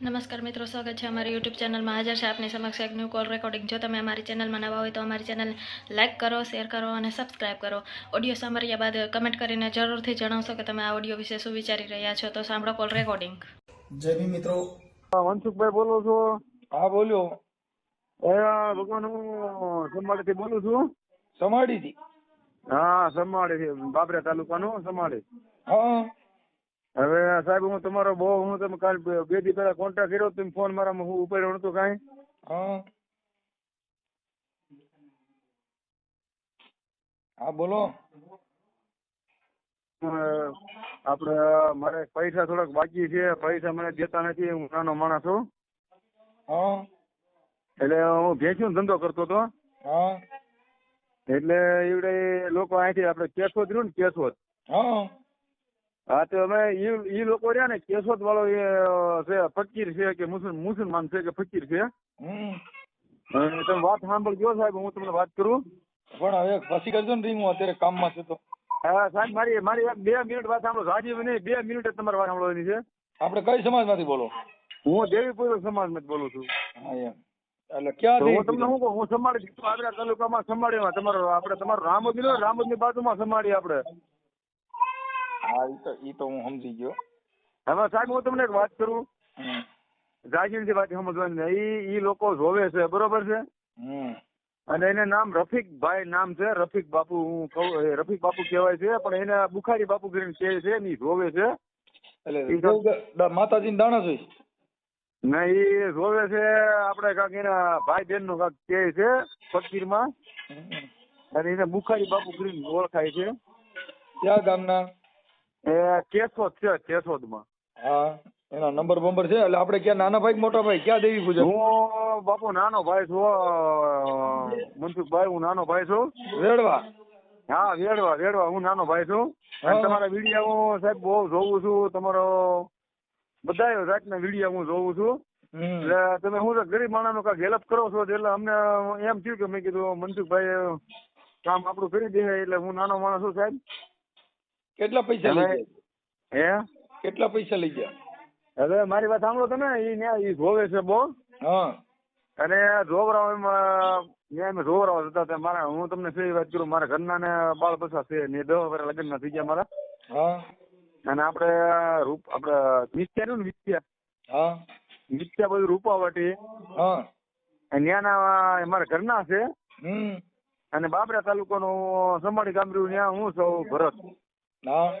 નમસ્કાર મિત્રો, સ્વાગત છે અમારી યુટ્યુબ ચેનલમાં. હાજર છે આપની સમક્ષ એક ન્યૂ કોલ રેકોર્ડિંગ. જો તમે અમારી ચેનલમાં નવા હોય તો અમારી ચેનલને લાઇક કરો, શેર કરો અને સબસ્ક્રાઇબ કરો. ઓડિયો સાંભળ્યા બાદ કમેન્ટ કરીને જરૂરથી જણાવશો કે તમે આ ઓડિયો વિશે શું વિચારી રહ્યા છો. તો સાંભળો કોલ રેકોર્ડિંગ. જય ભીમ મિત્રો. મનસુખભાઈ બોલું છું. હા બોલ્યો. ભગવાન હું સમાડીથી બોલું છું. સમાડીથી? હા, સમાડી બાબરા તાલુકાનું સમાડી. હા હવે સાહેબ હું તમારો હું તમે કાલ 2 દી પહેલા કોન્ટેક્ટ કર્યો, તમે ફોન મારામાં હું ઉપાડ્યો નતો કાંઈ. હા હા બોલો. આપણે મારે પૈસા થોડાક બાકી છે, પૈસા મને દેતા નથી. હું નાનો માણસ છું. હા એટલે હું ભેંસનો ધંધો કરતો હતો. હા એટલે એવડે લોકો અહીંથી આપણે કેશોદ રહ્યું ને, કેશોદ. હા હા, તો અમે ઈ લોકો રહ્યા ને, કેશોદ વાળો એ છે ફકીર છે કે મુસલમાન છે કે ફકીર છે. તમે વાત સાંભળજો સાહેબ, હું તમને વાત કરું. પણ હવે પછી કરજો ને રિંગ, હું અત્યારે કામમાં છું. તો હા સાહેબ, મારી એક 2 મિનિટ વાત સાંભળો. રાજીવ નહીં, 2 મિનિટ જ તમારે વાત સાંભળવાની છે. આપણે કઈ સમાજમાંથી બોલો? હું દેવીપુર સમાજમાં જ બોલું છું. હા એમ. એટલે ક્યાં હું તમને શું કહું, હું સમાડી આદરા તાલુકામાં સમાડીમાં તમારું રામોદ નો, રામોદની બાજુમાં સમાડી આપણે. હા ઈ તો હું સમજી ગયો. હવે સાહેબ હું તમને એક વાત કરું. રાજીવથી વાત સમજવાની. ઈ લોકો જોવે છે, બરોબર છે. અને એને નામ રફીકભાઈ નામ છે, રફીક બાપુ. હું કહું રફીક બાપુ કહેવાય છે, પણ એને બુખારી બાપુ કરીને કહે છે. ની જોવે છે એટલે માતાજી દાણા જોઈ ને, ઈ જોવે છે. આપણે કાંક એના ભાઈ બહેન નું કાંક કહે છે ફકીરમાં, અને એને બુખારી બાપુ કરીને ઓળખાય છે. ક્યાં ગામના? એ કેશોદ છે, કેશોદમાં. હા, એના નંબર બંબર છે? એટલે આપણે ક્યાં નાના ભાઈ મોટા ભાઈ ક્યાં દેવી પૂજક? હું બાપુ નાનો ભાઈ છું મનસુખભાઈ, હું નાનો ભાઈ છું. વેડવા? હા, વેડવા હું નાનો ભાઈ છું. અને તમારા વિડીયો હું સાહેબ બહુ જોઉં છું. તમારો બધા જાતના વિડીયો હું જોઉં છું. એટલે તમે શું ગરીબ માણસનો કાંઈક હેલ્પ કરો છો, એટલે અમને એમ થયું કે મેં કીધું મનસુખભાઈ કામ આપણું કરી દે. એટલે હું નાનો માણસ છું સાહેબ. કેટલા પૈસા લઈ ગયા? હે, કેટલા પૈસા લઈ ગયા? હવે મારી વાત સાંભળો તમે. ઈ જોવે છે બહુ. હા. અને જોવરાવ જોવરાવ હતા મારા. હું તમને સહી વાત કરું, મારા ઘરના ને બાળ બસા છે ને 10 વર્ષ લગ્ન ના થઈ ગયા મારા. હા. અને આપણે નિત્યા નું નિત્યા. હા. નિત્યા બધું રૂપાવટી. હા. ત્યાંના મારા ઘરના છે. અને બાબરા તાલુકાનું સમાડી ગામ રહ્યું, ત્યાં હું છું ભરત. હા.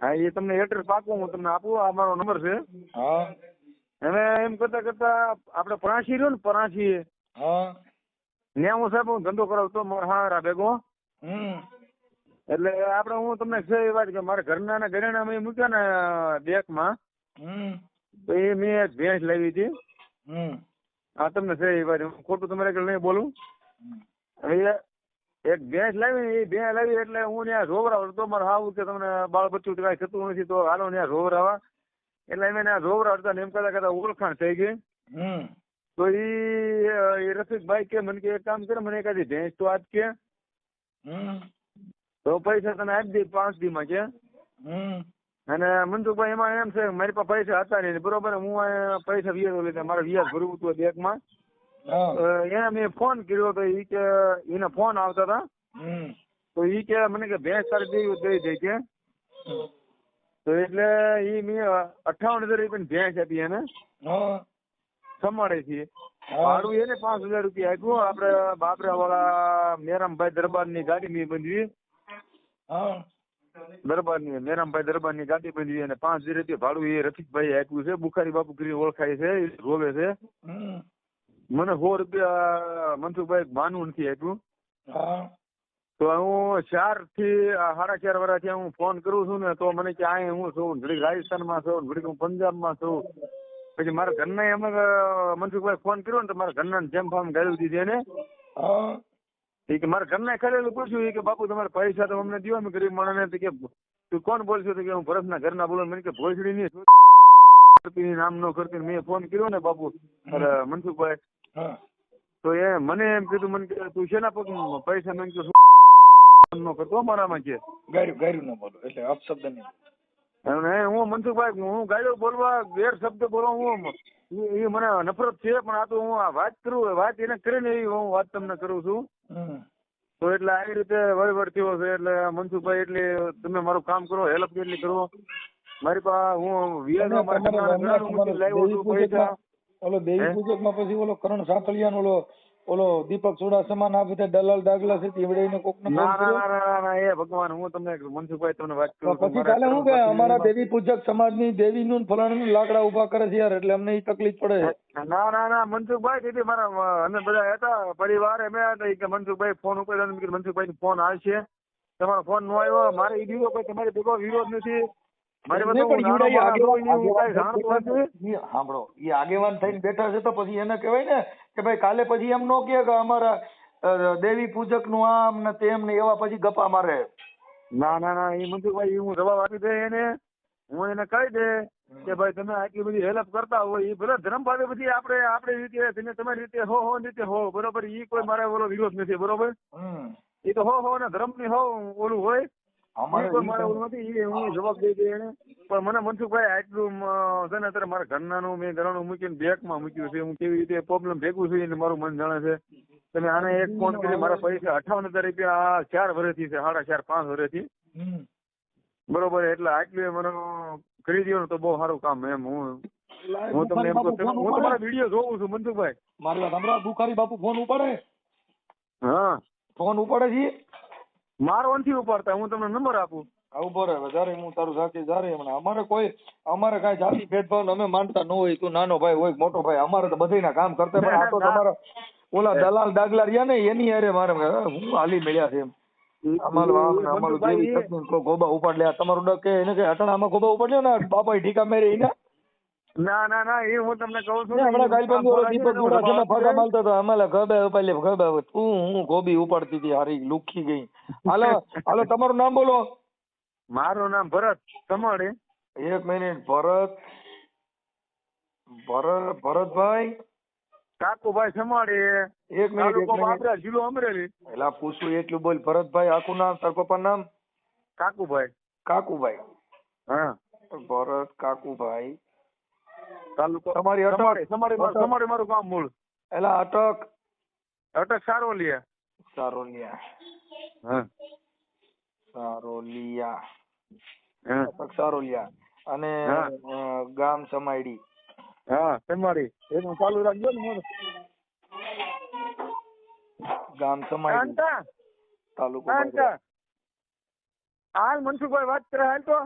હા, એ તમને એડ્રેસ પાકું હું તમને આપું. આ મારો નંબર છે. હા. હવે એમ કરતા કરતા આપણે પરાશી રહ્યો ને, પરાશી. હા. ત્યાં હું સાહેબ હું ધંધો કરાવતો મારા હારા ભેગો. એટલે આપણે હું તમને સહી વાત કે મારા ઘરના ઘરેણા મેં મૂક્યા ને બેંકમાં, તો એ મેં એક ભેંસ લાવી હતી. હા, તમને સહી વાત, ખોટું તમારે આગળ નહીં બોલું. એક ભેંસ લાવી ને, એ ભેંસ લાવી એટલે હું ત્યાં રોવરાવ તો મારે હાવું કે તમને બાળ બચ્ચું કાંઈ થતું નથી, તો હાલો ત્યાં રોવરાવા. એટલે અમે ત્યાં રોવરાવતા ને એમ કરતા ઓળખાણ થઈ ગઈ. તો એ રફીકભાઈ કે મને કે એક કામ કરે, મને એકાદી ભેંસ તો આજ કે તો પૈસા તને આપી દે 5 દી માં કે. અને મનસુખભાઈ એમાં એમ છે મારી પાસે પૈસા હતા નહીં, બરોબર. હું પૈસા વ્યાજ લીધા, મારે વ્યાજ ભરવું હતું બેંકમાં. એને મેં ફોન કર્યો તો ઈ કે એને ફોન આવતા હતા. તો ઈ કે મને કે ભેંસ તારે દઈ દે કે. તો એટલે ઈ મેં 58,000 રૂપિયાની ભેંસ આપી એને. સમાડે છે ભાડું એને 5,000 રૂપિયા આપ્યું. આપણે બાબરા વાળા મેરામભાઈ દરબારની ગાડી મેં બંધવી. મેરામભાઈ દરબારની ગાડી બંધવી અને 5,000 રૂપિયા ભાડું એ રફીકભાઈ આપ્યું છે. બુખારી બાપુ કરી ઓળખાય છે, રોવે છે. મને 100 રૂપિયા મનસુખભાઈ માનવું નથી આપ્યું. તો હું 4 થી 4.5 વર્ષથી હું ફોન કરું છું ને, તો મને કે આ હું છું ઘડીક રાજસ્થાનમાં છું, ઘડીક હું પંજાબમાં છું. પછી મારા ઘરના એમ મનસુખભાઈ ફોન કર્યો ને, તો મારા ઘરના જેમ ફામ ગાળી દીધી એને. કે મારા ઘરના ખરેલું પૂછ્યું કે બાપુ તમારે પૈસા તો અમને દો, અમે ગરીબ માણસને. કે તું કોણ બોલશો? કે હું ભરતના ઘરના બોલો. મને કે ભોસડી ની નામ ન કરતી. મેં ફોન કર્યો ને બાપુ મનસુખભાઈ, તો એ મને એમ કીધું, મને કે તું શેના પગ પૈસા માંગ્યો ન કરતો મારામાં કે ગાયરું ન બોલો, એટલે અપશબ્દ નહીં. અને હું મનસુખભાઈ હું ગાયો બોલવા ગેરશબ્દ બોલવા હું એ મને નફરત છે, પણ આ તો હું આ વાત કરું, વાત એને કરીને એવી હું વાત તમને કરું છું. તો એટલે આવી રીતે વહીવટ થયો છે. એટલે મનસુખભાઈ એટલે તમે મારું કામ કરો, હેલ્પ એટલી કરો. મારી પાસે હું પૈસા ઓલો દેવી પૂજક માં પછી ઓલો કરણ સાંકળિયા ઓલો દીપક ચુડાસમા ના બધા દલાલ દાખલા છે એવડે કોક ના એ ભગવાન હું તમને મનસુખભાઈ તમને વાત કરું પછી કાલે હું કે અમારા દેવી પૂજક સમાજ ની દેવી નું ફલાણું લાકડા ઉભા કરે છે યાર, એટલે અમને તકલીફ પડે. ના મનસુખભાઈ તેથી મારા અમે બધા હતા પરિવાર અમે હતા કે મનસુખભાઈ ફોન ઉપર મનસુખભાઈ ફોન આવશે, તમારો ફોન નો આવ્યો, મારે એ દીવો કોઈ તમારી ભેગો વિરોધ નથી. સાંભળો એ આગેવાન થઈને બેઠા છે તો પછી એને કહેવાય ને કે ભાઈ કાલે પછી એમ નો કે અમારા દેવી પૂજક નું આમ ને તેમ ને એવા પછી ગપ્પા મારે. ના એ મનસુખભાઈ હું જવાબ આપી દે એને, હું એને કહી દે કે ભાઈ તમે આટલી બધી હેલ્પ કરતા હોય એ ભલે ધર્મ ભાવે પછી આપણે રીતે તમે તમારી રીતે હો રીતે હો બરોબર, એ કોઈ મારે ઓલો વિરોધ નથી બરોબર. એ તો હો ને ધર્મ ની હો ઓલું હોય જવાબ દઈ દે એને. પણ મને મનસુખભાઈ આટલું છે ને અત્યારે મારા ઘરનાનું મેં ઘરનું મૂકીને બેંકમાં મૂક્યું છે, હું કેવી રીતે પ્રોબ્લેમ ભેગું છું એને મારું મન જાણે છે. તમે આને એક ફોન કરી મારા પૈસા 58,000 રૂપિયા 4 વર્ષથી છે, 4.5-5 વર્ષથી બરોબર. એટલે આટલું મને કરી દો ને તો બહુ સારું કામ એમ. હું તમને એમ કહું હું તમારા વિડીયો જોઉં છું મનસુખભાઈ. મારી વાત સાંભળો, બુખારી બાપુ ફોન ઉપાડે? હા ફોન ઉપાડે છે? મારો નથી ઉપાડતા, હું તમને નંબર આપું. ઉભો રહે જયારે હું તારું સાચી જારે અમારે કઈ જાતિ ભેદભાવ અમે માનતા ન હોય, તું નાનો ભાઈ હોય મોટો ભાઈ, અમારે તો બધાના કામ કરતા. પણ આ તો તમારા ઓલા દલાલ દાગલા રહ્યા ને એની હારે મારે હું હાલી મળ્યા છે એમ. અમારું જેવી તકલીફ ગોબા ઉપાડ લે તમારું ડક કે એને કે હટણામાં ગોબા ઉપાડ લ્યો ને બાપા ઠીકા મેરે એને. ના એ હું તમને કહું છું હમણાં કાલબંધ દીપક ગુડાસમાં ફાકા માલતો હતો અમારે ગબે ઉપાડી તું હું ગોબી ઉપાડતી હતી હારી લુખી ગઈ. હાલો તમારું નામ બોલો. મારું નામ ભરત સમાડે. એક મિનિટ ભરતભાઈ કાકુભાઈ સમાડે. એક મિનિટ જિલ્લો અમરેલી. એટલે પૂછું એટલું બોલ. ભરતભાઈ આખું નામ તાર પપ્પાનું નામ? કાકુભાઈ. હા ભરત કાકુભાઈ. તાલુકો તમારી અટક સમાડે મારું ગામ મૂળ. એટલે અટક સારોલિયા. હા સારોલિયા અને ગામ સમાયડી. હા સમાડી એનું ચાલુ રાખજો ને. ગામ સમાયડી તાલુકો હાલ મનસુખભાઈ વાત કરે હાલ તો.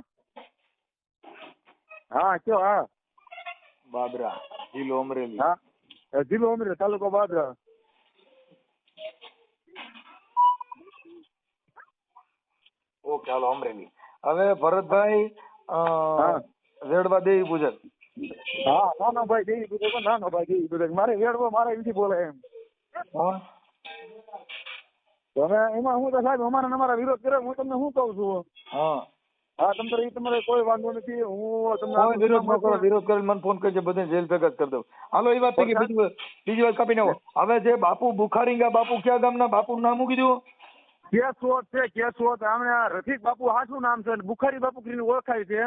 હા કયો. હા બાબરા જિલ્લો અમરેલી. હા જિલ્લો અમરેલી તાલુકો બાબરા. ઓકે હાલો અમરેલી. હવે ભરતભાઈ વેડવા દેવી પૂજક. હા નાનો ભાઈ દેવી પૂજક મારે વેડવો મારે એમથી બોલે એમ. હવે એમાં હું તો સાહેબ અમારા વિરોધ કરે હું તમને શું કઉ છું. હા તમારે કોઈ વાંધો નથી. હું તમને વિરોધ કરીને મને ફોન કરજે, બધે જેલ ભેગા કરી દઉં. હાલો એ વાત થઈ ગઈ. બીજી વાત કાપી નાખો. હવે જે બાપુ બુખારીંગા બાપુ ક્યાં ગામના બાપુ નામ મૂકી દઉં? કેશોદ છે. રફીક બાપુ હાચું નામ છે. બુખારી બાપુ કરીને ઓળખાય છે.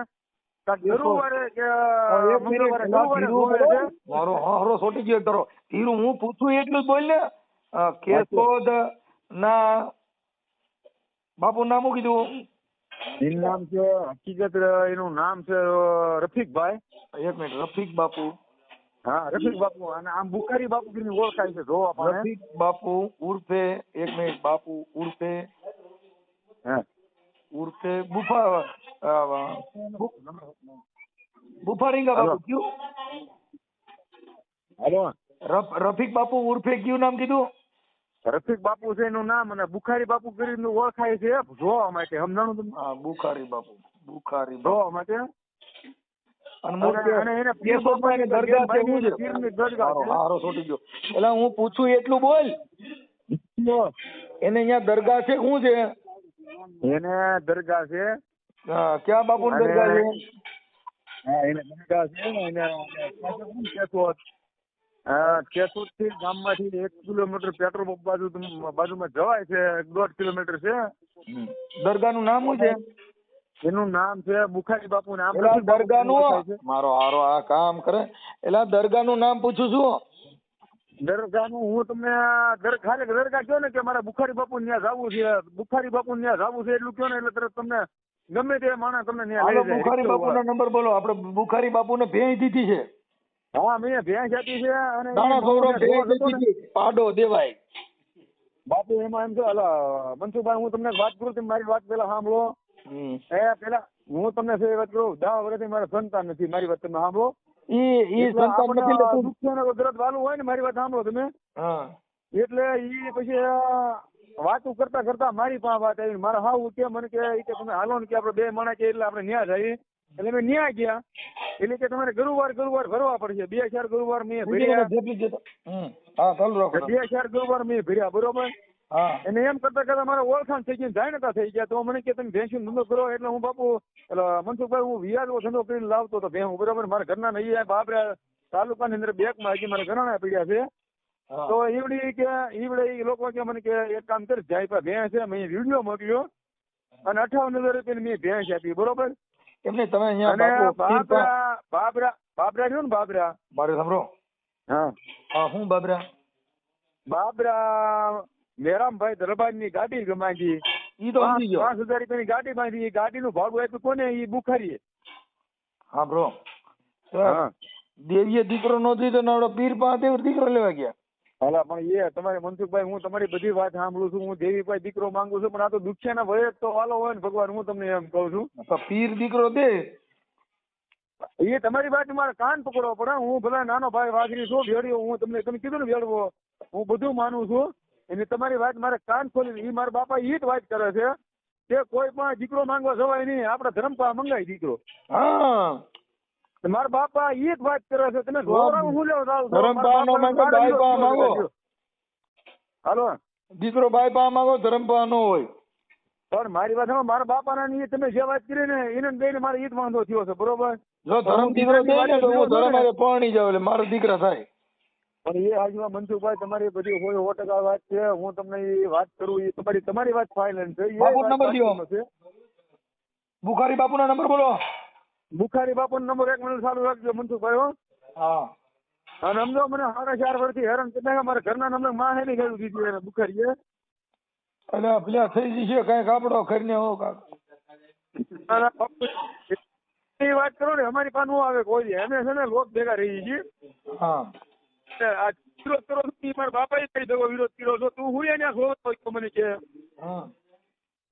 મારો સોટી ગયો કરો ધીરું. હું પૂછું એટલું જ બોલ ને. કેશોદ ના બાપુ નામ મૂકી દઉં? એનું નામ છે હકીકત એનું નામ છે રફીકભાઈ. એક મિનિટ. રફીક બાપુ. હા રફીક બાપુ. અને આમ બુખારી બાપુ કરીને ઓળખાય છે. જોવા પણ રફીક બાપુ ઉર્ફે એક મિનિટ બાપુ ઉર્ફે બુફારીંગા બાપુ કયું? હાલો રફીક બાપુ ઉર્ફે કયું નામ કીધું? રફીક બાપુ છે એનું નામ. અને બુખારી બાપુ કરીને ઓળખાય છે જોવા માટે. સમજાણું તમે? હા બુખારી બાપુ જોવા માટે. એટલે હું પૂછું એટલું બોલ. એને અહીંયા દરગાહ છે શું છે? એને દરગાહ છે. ક્યાં બાપુ દરગાહ છે? એને દરગાહ છે ને એને કેશોદ થી ગામમાંથી 1 કિલોમીટર પેટ્રોલ પંપ બાજુમાં જવાય છે. 1.5 કિલોમીટર છે. દરગાહ નું નામ શું છે? એનું નામ છે બુખારી બાપુ ને આમ એલા રફીક બાપુ દરગાહનું ઓળખાય છે. મારો હારો આ કામ કરે એલા દરગાહનું નામ પૂછું છું. દરગાહનું હું તમને ખાલી દરગાહ કહો ને કે મારે બુખારી બાપુ ત્યાં જવું છે, બુખારી બાપુ ત્યાં જવું છે એટલું કહો ને એટલે તરત તમને ગમે તે માણસ તમને ત્યાં હાલો લઈ જાય. બુખારી બાપુનો નંબર બોલો. આપણે બુખારી બાપુને ભેંસ દીધી છે. હા મેં ભેંસ આપી છે અને દાણા સોવડો ભેંસ હતો ને, દીધી પાડો દેવાય. બાપુ એમાં એમ છે અલા મનસુખભાઈ હું તમને વાત કરું તમે મારી વાત પેલા સાંભળો. પેલા હું તમને છે વાત કરું 10 વર્ષથી મારા સંતાન નથી. મારી વાત તમે સાંભળો. ઈ એટલે સંતાન આપણે નથી લેતું. દુખ્યોને દર્દ વાલું હોય ને મારી વાત સાંભળો તમે. હા એટલે ઈ પછી વાતું કરતા કરતા મારી પાસે વાત આવી. મારા હાવ કે મને કે ઈ કે તમે હાલો ને કે આપણે 2 માણસ કે એટલે આપણે ન્યા જઈએ. એટલે મેં ન્યા ગયા. એટલે કે તમારે ગુરુવાર ભરવા પડશે. 2-4 ગુરુવાર મેં ભર્યા. હા ચાલુ રાખો. 2-4 ગુરુવાર મેં ભર્યા બરોબર. હા અને એમ કરતા કરતા મારા ઓળખાણ થઈ ગઈ, જાણતા થઈ ગયા. તો મને કે તમે ભેંસનો ધંધો કરો. એટલે હું બાપુ એટલે મનસુખભાઈ હું વ્યાજનો ધંધો કરીને લાવતો હતો ભેંસ બરોબર. મારા ઘરના નહીં બાપરા તાલુકાની અંદર બેકમાં હજી મારા ઘણા પડ્યા છે. તો ઈવડે લોકો કે મને કે એક કામ કર જાય ભેંસ છે. મેં વિડીયો મોકલ્યો અને 58,000 રૂપિયાની મેં ભેંસ આપી બરોબર. એમને તમે અને અહીંયા બાબરા રહ્યો ને બાબરા. મારે સાંભળો. હા હા હું બાબરા મેરામભાઈ દરબારની ગાડી માંગી. ઈ તો સમજી ગયો. 5,000 રૂપિયાની ગાડી માંગી. ગાડીનું ભાડું આપ્યું કોને? ઈ બુખારીએ. હા બ્રો હા દેવીએ દીકરો નો દીધો ને પીર પાસે દીકરો લેવા ગયા. હાલા પણ એ તમારે મનસુખભાઈ હું તમારી બધી વાત સાંભળું છું. હું દેવીભાઈ દીકરો માંગુ છું પણ આ તો દુખ્યાના ભય તો વાલો હોય ને ભગવાન. હું તમને એમ કહું છું તો પીર દીકરો દે એ તમારી વાત મારે કાન પકડવો પડે. હું ભલે નાનો ભાઈ વાઘરી છું ભેળ્યો. હું તમને તમે કીધું ને ભેળવો હું બધું માનું છું. અને તમારી વાત મારે કાન ખોલી. એ મારા બાપા એ જ વાત કરે છે કે કોઈ પણ દીકરો માંગવા જવાય નહીં. આપણે ધરમપા મંગાય દીકરો. હા મારા બાપા એ જ વાત કરે છે. તમે હું લેવો હાલો દીકરો બાઈ પા માંગો ધરમપા નો હોય. પણ મારી વાત મારા બાપાના તમે જે વાત કરી ને એને દઈને મારે એ જ વાંધો થયો છે બરોબર. જો ધરમ દીકરો દે ને તો હું ધરમ હારે પરણી જાવ એટલે મારો દીકરા થાય. પણ એ આજમાં મનસુખભાઈ તમારી બધી હોય 100% વાત છે. હું તમને એ વાત કરું એ તમારી વાત ફાઇનલ છે. બાપુ નંબર દો. બુખારી બાપુનો નંબર બોલો. બુખારી બાપુ નંબર 1 મિનિટ ચાલુ રાખજો મનસુખભાઈ. હો હા અને સમજો મને 4.5 વર્ષથી હેરાન કરતા મારા ઘરના નંબર માં નહીં ગયું દીધું એને બુખારીએ. એટલે પેલા થઈ જશે કઈક આપણો કરીને હો કાક એ વાત કરો ને અમારી પાસે નો આવે કોઈ અમે છે ને લોક ભેગા રહી છીએ. હા આ વિરોધ કરો છો મારા બાપા કહી દો વિરોધ કર્યો છો તું હું એને તો મને કે હા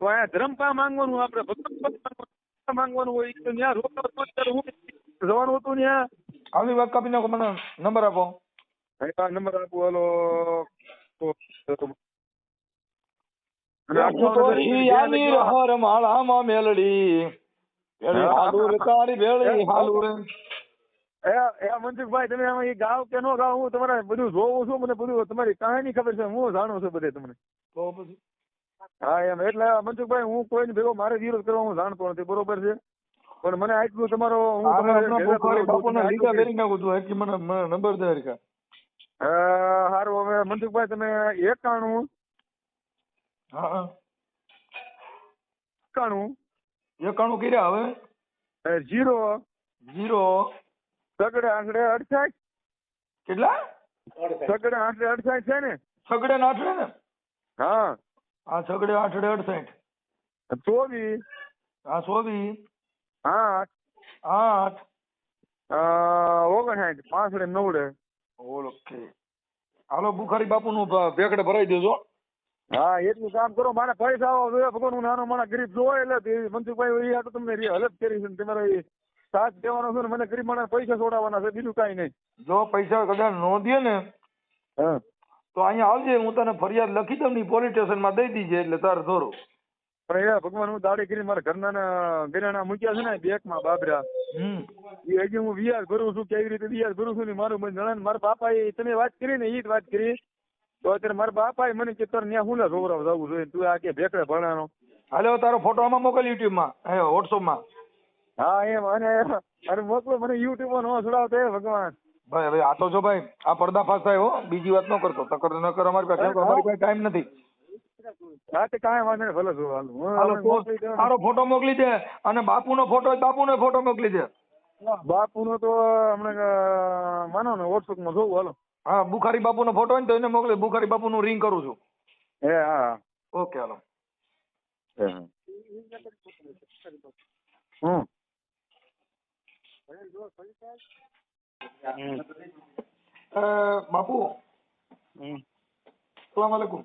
તો અહીંયા ધરમપા માંગવાનું આપણે ભગવાન માંગવાનું હોય તો ત્યાં રોકવાનું જવાનું હતું ત્યાં. આવી વાત કાપી નાખો. મને નંબર આપો. નંબર આપો હાલો. માળામાં મેલડી તારી ભેળી હાલું રે. મનસુખભાઈ તમે આમાં એ ગાવ કે નો ગાવ હું તમારે બધું જોઉં છું. મને બધું તમારી કહાની ખબર છે. હું જાણું છું બધે તમને. તો પછી હા એમ એટલે મનસુખભાઈ હું કોઈને ભેગો મારે વિરોધ કરવા હું જાણતો નથી બરોબર છે. પણ મને આટલું તમારો બાપુને લીધા કરી નાખું છું એટલે મને નંબર દે હરખા. સારું હવે મનસુખભાઈ તમે 91 હા 91 કર્યા હવે 0 સગડે આંગળે 68 કેટલા સગડે આંગળે 68 છે ને સગડે ને આઠડે ને. હા હા સગડે આઠડે 68 24 હા 24 8 59 5 9. ઓકે હાલો બુખારી બાપુ નું ભેગડે ભરાઈ દેજો. હા એટલું કામ કરો. મારે પૈસા આવવા ભગવાન હું નાનો માણસ ગરીબ જોવો એટલે મનસુખભાઈ એ તમને હલત કરી છે. તમારે સાથ દેવાનો છે ને મને ગરીબ માણસ પૈસા છોડાવવાના છે બીજું કઈ નહીં. જો પૈસા કદાચ નો દે ને હા તો અહીંયા આવજે હું તને ફરિયાદ લખી દઉં ને પોલીસ સ્ટેશન માં દઈ દીજે એટલે તારે થોડું. પણ એ ભગવાન હું દાડી કરી મારા ઘરના ગેરાણા મૂક્યા છે ને બેંકમાં બાબરા એ હજી હું વ્યાજ ભરું છું. કેવી રીતે વ્યાજ ભરું છું ને મારું જણાને મારા બાપા એ તમે વાત કરી ને એ જ વાત કરી તો અત્યારે મારા બાપા મને કે તારે ત્યાં હું રોવરાવ જવું જોઈએ તું આ કે ભેકડે ભણાનો. હાલો તારો ફોટો આમાં મોકલ યુટ્યુબ માં વોટ્સઅપ માં. હા એમ અને મોકલો મને યુટ્યુબ માં નો છોડાવતો એ ભગવાન. ભાઈ હવે આ તો જો ભાઈ આ પર્દાફાશ થાય હો બીજી વાત ન કરતો. તકર ન કર અમારી પાસે ટાઈમ નથી. હા તે કાંઈ વાંધો નહીં, ભલે જો હાલ. હું હાલો, હવે મોકલી દઉં. તારો ફોટો મોકલી દે અને બાપુનો ફોટો હોય બાપુનો ફોટો મોકલી દે. બાપુનો તો હમણાં માનો ને વોટ્સઅપમાં જોઉં. હાલો. હા, બુખારી બાપુનો ફોટો હોય ને તો એને મોકલી. બુખારી બાપુનું રિંગ કરું છું. હે હા. ઓકે હાલો. હે હમ. બાપુ હમ. સલામ વાલેકુમ.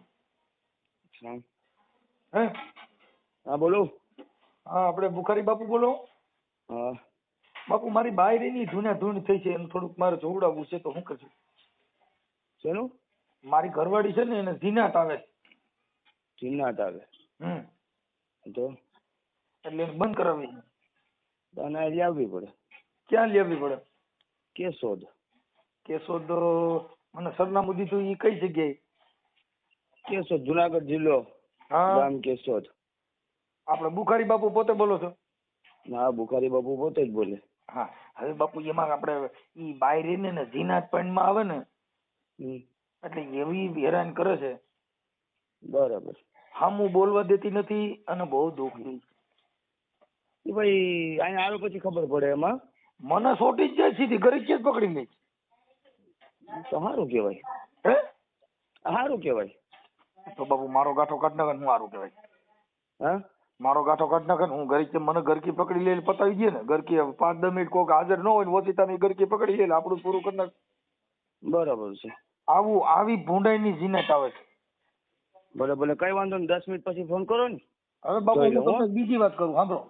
હે હા બોલો. હા, આપણે બુખારી બાપુ બોલો. હા. બાપુ મારી બાયરીની ધૂણ થઈ છે, એનું થોડુંક મારે જોવડાવવું છે, તો શું કરશું? શેનું? મારી ઘરવાળી છે ને એને ઝીનાટ આવે. ચિન્નાટ આવે તો એટલે એને બંધ કરાવવી. તને લઈ આવવી પડે. ક્યાં લેવી પડે? કેશોદ. કેશોદ મને સરનામું દીધું એ કઈ જગ્યાએ? કેશોદ જુનાગઢ જિલ્લો, હા, ગામ કેશોદ. આપણે બુખારી બાપુ પોતે બોલો છો? હા, બુખારી બાપુ પોતે જ બોલે. હા, હવે બાપુ એમાં આપણે ઈ બાયરીને ને ઝીનાટ પણમાં આવે ને એટલે એવી હેરાન કરે છે. બરાબર. હામું બોલવા દેતી નથી અને બહુ દુઃખી. એ ભાઈ અહીંયા આવ્યો પછી ખબર પડે. એમાં મને સોટી જ જાય સીધી ઘરે જ પકડી લે. તો સારું કહેવાય. હે સારું કહેવાય. તો બાપુ મારો ગાંઠો કાઢ નાખે હું સારું કહેવાય? હા, મારો ગાંઠો કાઢ નાખે હું ઘરે મને ઘરકી પકડી લે પતાવી દે ને. ઘરકી 5-10 મિનિટ કોઈક હાજર ન હોય ને ઓછી ઘરકી પકડી લે આપણું પૂરું કરી નાખ. બરાબર છે. આવી ભૂંડાઈની ઝીનાટ આવે છે. ભલે ભલે કઈ વાંધો નહીં. 10 મિનિટ પછી ફોન કરો ને. હવે બાપુ હું તમને બીજી વાત કરું સાંભળો.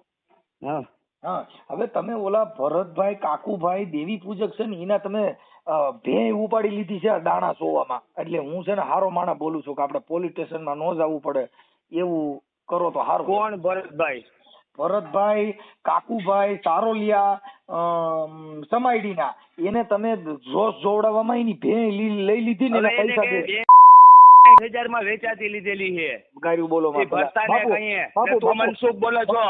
હા હા, હવે તમે ઓલા ભરતભાઈ કાકુભાઈ દેવી પૂજક છે ને એના તમે ભેં ઉપાડી લીધી છે દાણા સોવામાં. એટલે હું છે ને હારો માણા બોલું છું કે આપણે પોલીસ સ્ટેશનમાં ન જવું પડે એવું કરો તો સારું. કોણ ભરતભાઈ? ભરતભાઈ કાકુભાઈ સારોલિયા સમાઈડીના એને તમે જોશ જોવડાવવામાં એની ભેં લઈ લીધી ને એના પૈસા દે. 60,000 માં વેચાતી લીધેલી છે. ગાયું બોલો તું મનસુખ બોલો છો?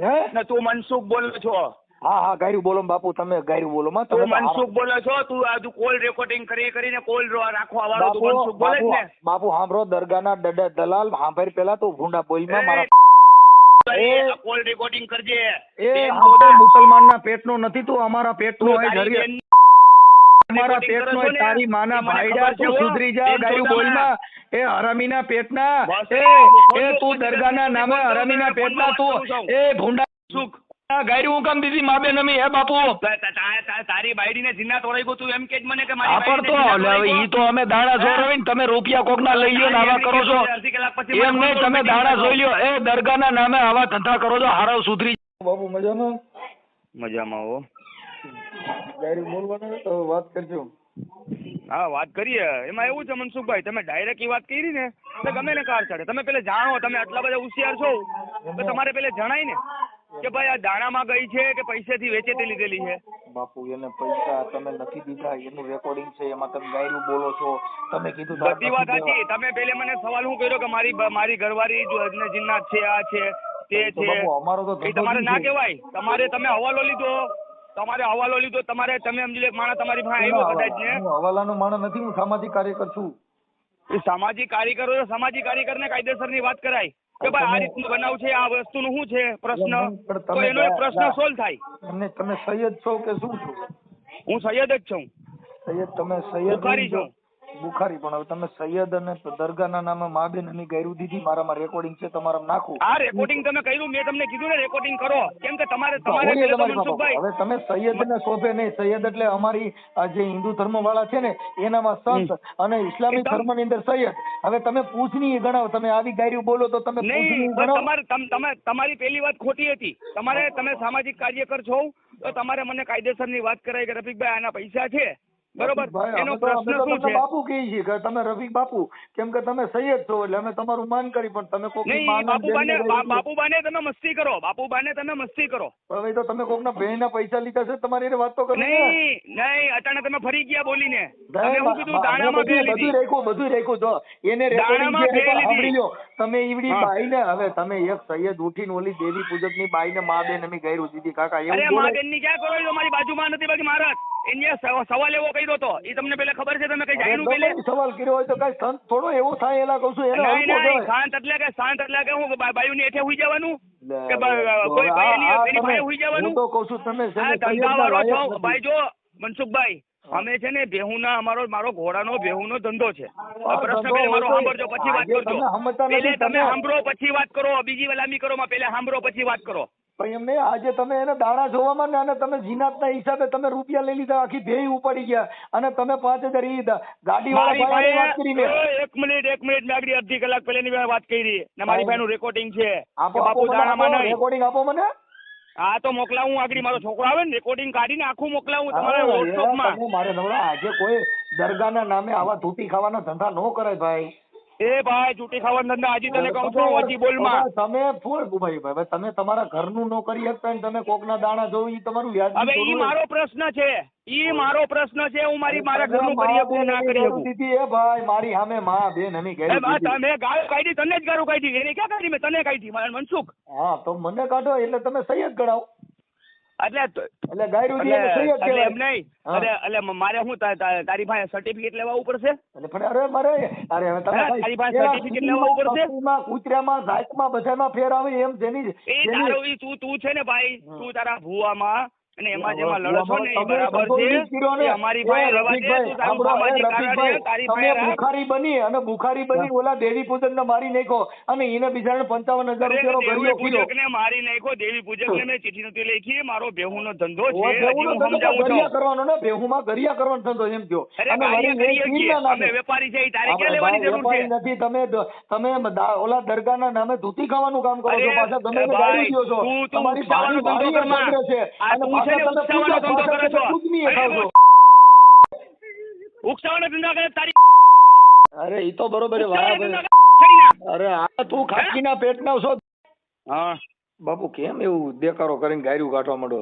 હે ને તું મનસુખ બોલો છો? હા હા, ગાયું બોલો બાપુ. તમે ગાયું બોલો માં. તું મનસુખ બોલો છો? તું આ કોલ રેકોર્ડિંગ કરીને કોલ રાખવા વાળો તું મનસુખ બોલે છે ને? બાપુ સાંભળો, દરગાહના દલાલ સાંભળ. પેલા તો ભૂંડા બોલમાં મારા કોલ રેકોર્ડિંગ કરજે. એ મુસલમાનના પેટનો નથી, તું અમારા પેટનો હોય. અમારા પેટનો હોય. તારી માના ભાઈડા, તું સુધરી જા. ગાયું બોલમાં. એ હરામીના પેટના. એ તું દરગાહના નામે હરામીના પેટના તું. એ ભૂંડા સુખ ગાયરું હું કામ દીધી મા બેન અમી? હે બાપુ, તારી બાયડીને જીના તોડાઈ ગયો. તું એમ કે મને કે ઈ તો અમે દાણા જોરવી ને તમે રૂપિયા કોકના લઈ લ્યો ને આવા કરો છો. એમ નહીં, તમે દાણા જોઈ લ્યો. એ દરગાહના નામે આવા ધંધા કરો છો. હારો સુધરી બાપુ. મજામાં? મજામાં હો. ગાયરું બોલવાનું તો વાત કરજો. હા, વાત કરીએ. એમાં એવું છે મનસુખભાઈ, તમે ડાયરેક્ટ એ વાત કરી ને તો ગમે ને કાર ચડે. તમે પેલા જાણો, તમે આટલા બધા હોશિયાર છો તો તમારે પેલે જણાય ને કે ભાઈ આ દાણામાં ગઈ છે કે પૈસેથી વેચેતી લીધેલી છે. બાપુ એને પૈસા તમે નથી દીધા, એનું રેકોર્ડિંગ છે, એમાં તમે ગાયરું બોલો છો. તમે કીધું બધી વાત સાચી. તમે પેલે મને સવાલ શું કર્યો કે મારી ઘરવાળી જિન્નાત છે, આ છે તે છે. અમારો તો તમારે ના કહેવાય. તમે હવાલો લીધો. તમે સમજી લે માણસ તમારી પાસે આવ્યો કદાચ ને. હું હવાલાનો માણસ નથી, હું સામાજિક કાર્યકર છું. એ સામાજિક કાર્યકરો, સામાજિક કાર્યકરને કાયદેસરની વાત કરાય કે ભાઈ આ રીતનું બનાવ છે, આ વસ્તુનું શું છે પ્રશ્ન, તો એનો પ્રશ્ન સોલ્વ થાય. તમે સૈયદ છો કે શું છો? હું સૈયદ જ છું. સૈયદ તમે સૈયદ બુખારી છું. બુખારી, પણ હવે તમે સૈયદ અને દરગાહના નામે મા બેન ની ગાયરું દીધી. મારામાં રેકોર્ડિંગ છે, તમારા નાખું. આ રેકોર્ડિંગ તમે કર્યું, મેં તમને કીધું ને રેકોર્ડિંગ કરો. કેમ કે તમારે મનસુખભાઈ હવે તમે સૈયદ ને શોભે નહીં. સૈયદ એટલે અમારી જે હિન્દુ ધર્મ વાળા છે ને એનામાં સંત અને ઇસ્લામિક ધર્મ ની અંદર સૈયદ. હવે તમે પૂછની ગણાવો. તમે આવી ગાયરું બોલો તો તમે તમારી પેલી વાત ખોટી હતી. તમે સામાજિક કાર્યકર છો તો તમારે મને કાયદેસરની વાત કરાય કે રફીકભાઈ આના પૈસા છે, બરોબર? એનો પ્રશ્ન શું છે? બાપુ કહે છે કે તમે રફીક બાપુ, કેમ કે તમે સૈયદ છો એટલે અમે તમારું માન કરી. પણ તમે કોક બાપુબાને તમે મસ્તી કરો. બાપુબાને તમે મસ્તી કરો. હવે તો તમે કોકના બેના પૈસા લીધા છે, તમારી એને વાત તો કરો. નહીં, અચાનક તમે ફરી ગયા બોલીને. તમે શું કીધું? દાણામાં બધું રાખ્યું જો એને સાંભળી લ્યો. તમે ઈવડી બાઈને, હવે તમે એક સૈયદ ઉઠીને ઓલી દેવી પૂજક ની બાઈને મા બેન અમે ગાયરું દીધી. કાકા એવું મા બેન ની ક્યાં કરો છો? મારી બાજુમાં નથી, બાકી મહારાજ એને સવાલ એવો કર્યો તો એ તમને પેલા ખબર છે? તમે કઈ જાણ્યું ગમે પેલે? એ સવાલ કર્યો હોય તો કઈ સંત થોડો એવો થાય એલા કહું છું એને નહીં હલકો નહીં, કહેવાય. શાંત એટલે કે હું બાયુની હેઠે હુઈ જવાનું કે કોઈ આ- ભાઈ આ એની તમે- ભાઈ હુઈ જવાનું? હું તો કહું છું તમે છે આ ને ધંધા સૈયદના વાળો લાયક છો નથી. ભાઈ. જો મનસુખભાઈ, અમે છે ને બેહુના મારો ઘોડાનો બેહુનો ધંધો છે. હા, પ્રશ્ન ધંધો પેલા મારો હોય તો સાંભળજો, પછી વાત આજે કરજો. તમે સમજતા નથી. પેલે તમે તમે- સાંભળો પછી વાત કરો, બીજી વલામી કરો માં પેલા સાંભળો પછી વાત કરો. પણ એમને આજે તમે એને દાણા જોવામાં ને અને તમે જીનાતના હિસાબે તમે રૂપિયા લઈ લીધા, આખી ભેઈ ઉપાડી ગયા અને તમે 5,000 ઈ ગાડી મારી વાળા વાત કરીને પાસે એક મિનિટ મેં આગળ અડધી કલાક પહેલાની વાત કરી ને મારી પાસે રેકોર્ડિંગ છે કે આપો બાપુ દાણામાં નહીં. રેકોર્ડિંગ આપો મને. હા તો મોકલાવું, આગળ મારો છોકરો આવે ને રેકોર્ડિંગ કાઢીને આખું મોકલાવું તમારે હા, વોટ્સઅપમાં. તમે મારે નવરા આજે કોઈ દરગાહના નામે આવા ધૂતી ખાવાના ધંધા ન કરે ભાઈ. એ ભાઈ ચૂંટી ખાવાના ધંધા હજી તને કહું છું ઓછી બોલમાં. તમે ફોડ ભાઈ તમે તમારા ઘરનું ન કરી શકતા ને તમે કોકના દાણા જોવું ઈ તમારું વ્યાજ. હવે ઈ મારો પ્રશ્ન છે, ઈ મારો પ્રશ્ન છે. હું મારા ઘરનું કરી શકું ના કરી શકું. એ ભાઈ મારી સામે માં બેન અમે એ બા, તમે ગાળ કાઢી, તને જ ગાળું કાઢી. એને ક્યાં કાઢી? મેં તને કાઢી, મનસુખ. હા તો મને કાઢો એટલે તમે સૈયદ ગણાવો. એટલે ગાયરું દી એટલે સૈયદ એટલે કહેવાય. એમ નહીં. હા. એટલે મારે શું તારી પાસે સર્ટિફિકેટ લેવા પડશે? એટલે પણ અરે મારે અરે હવે તમે હા, ભાઈ તારી પાસે પેલા certificate લેવા ઉપર છે? કુતરીમાં, કૂતરામાં, જાતમાં બધામાં ફેર આવે એમ જેની એ તારો ઈ તું છે ને ભાઈ, તું તારા ભુવામાં અને એમાં જેમાં લડશો ને એ બરાબર છે. એ અમારી પાસે રહેવા દે. તું તારું સામાજિક કારણ છે, તારી પાસે રાખ. બુખારી બની અને બુખારી બની ઓલા દેવી પૂજક ને મારી નાખ્યો અને એને બિચારાને 55,000 રૂપિયાનો દેવી ગળિયો કીધો. પૂજકને મારી નાખ્યો. દેવી પૂજકને મેં ચિઠ્ઠી નથી લખી. મારો બેહુનો ધંધો છે, ઓ હજી બેહુનો હું ધંધો સમજાવું ગરિયા છું. કરવાનો ને બેહુમાં ગરિયા કરવાનો ધંધો એમ કયો. અરે અને ગાળિયા વળી કરીએ એ છીએ. પીરના નામે. અમે વેપારી છે, ઈ તારે આપણે ક્યાં લેવાની જરૂર વેપારી છે? નથી. તમે ઓલા દરગાહના નામે ધૂતી ખાવાનું કામ કરો છો, અરે પાછા તમે એને ભાઈ, ગાળું દ્યો છો. તું તમારી ઉકસાવાનો ભારી ધંધો ભારી કરમાં. અસર છે. આ અને તું છે ને પાછા તમે ઉકસાવાનો ધંધો પાછા કરો છો. તમે પૂજનીય ખાવ છો. ઉકસાવાનો ધંધો કરે તારી અરે ઈ તો બરોબર છે ઉકસાવાનો વાહ ધંધો ભાઈ. કરી નાખ. અરે આ તું ખાટકીના પેટના છો હા બાપુ, કેમ એવું દેકારો કરીને ગાયરું કાઢવા માંડો?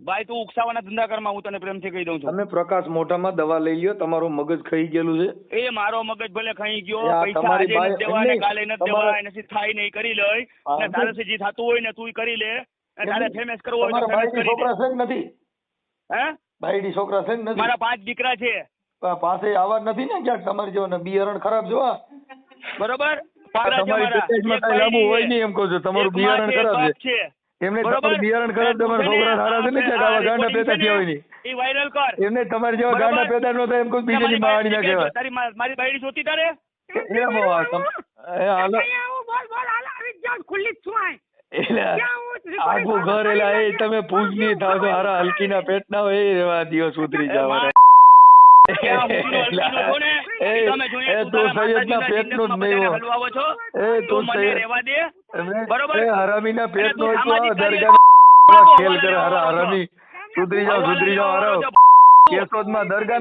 ભાઈ, તું ઉકસાવાના ધંધા કરમાં, હું તને પ્રેમથી કહી દઉં છું. તમે પ્રકાશ મોઢામાં દવા લઈ લ્યો, તમારું મગજ ખાઈ ગયેલું છે. એ મારો મગજ ભલે ખાઈ ગયો, એ આ પૈસા તમારી આજે બાઈ- નથી દેવા ને એમ નહીં, કાલે નથી તમારે- દેવા, એનાથી થાય નહીં કરી લઈ. હા, અને તારાથી જે થતું હોય ને તું કરી લે. અને તારે ફેમસ કરવો હોય તો તમારા ફેમસ બાયડી કરી દે. છોકરા છે કે નથી? હે? બાયડી છોકરા છે કે નથી? મારા 5 દીકરા છે. પાસે આવા નથી ને ક્યાંક તમારી જેવા બિયારણ ખરાબ જોવા? બરોબર? તમારી પેટેજમાં કાંઈ લાંબુ હોય નહીં એમ કહું છું. તમારું બિયારણ ખરાબ છે. એમને તમારું બિયારણ ખરાબ, તમારા છોકરા સારા છે ને ક્યાંક આવા ગાંડા પેદા થયા હોય નહીં. એ વાયરલ કર. એમને તમારી જેવા ગાંડા પેદા ન થાય એમ કહું, બીજાની માણી ના કહેવાય. તારી મારી બાયડી જોતી તારે? એમ હોવા હાલો એટલે આખું ઘર એલા એ તમે પૂજની થાવ તો હારા હલકીના પેટના હોય એ રેવા દિવસ ઉતરી જાવ. તું સૈયદના પેટનો જ નહીં હો. એ તું હરામીના પેટનો હોય તો આ દરગાહ ખેલ કરે. હરામી સુધરી જાવ હારા. કેશોદમાં દરગાહ